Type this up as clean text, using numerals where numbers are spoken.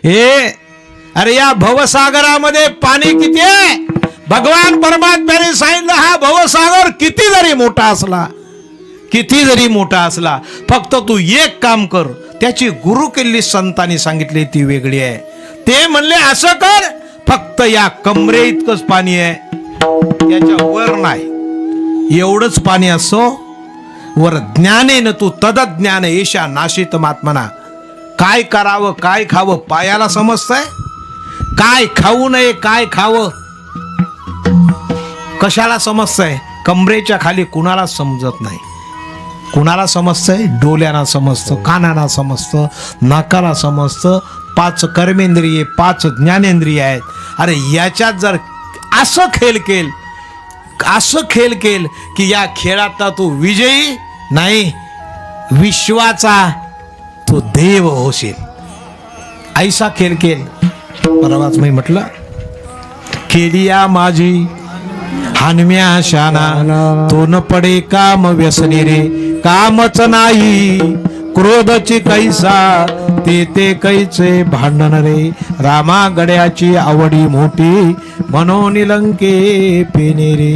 हे अरे या भवसागरामध्ये पाणी किती आहे? भगवान परमात्म्याने सांगितलं हा भवसागर किती जरी मोठा असला फक्त तू एक काम कर. त्याची गुरु केलेली संतांनी सांगितली ती वेगळी आहे. ते म्हणले असं कर, फक्त या कमरे इतकंच पाणी आहे, त्याच्या वर नाही. एवढंच पाणी असो वर ज्ञानेन तू तदज्ञान एषा नाशित मात्मना. काय करावं काय खावं पायाला समजतंय, काय खाऊ नये काय खावं कशाला समजतंय. कमरेच्या खाली कुणाला समजत नाही. कुणाला समजतंय? डोळ्यांना समजतं, कानाला समजतं, नाकाला समजतं. 5 कर्मेंद्रिये 5 ज्ञानेंद्रिय आहेत. अरे याच्यात जर असं खेळ केल की या खेळातला तू विजयी नाही, विश्वाचा तू देव होशील. ऐसा खेळ केल. परवाच मी म्हटलं केलिया माझी हानम्या शाना, तो न पडे काम व्यसनी रे. कामच नाही क्रोधची कैसा, ते कैचे भांडण रे. रामा गड्याची आवडी मोठी, मनोनिलंके पेने रे.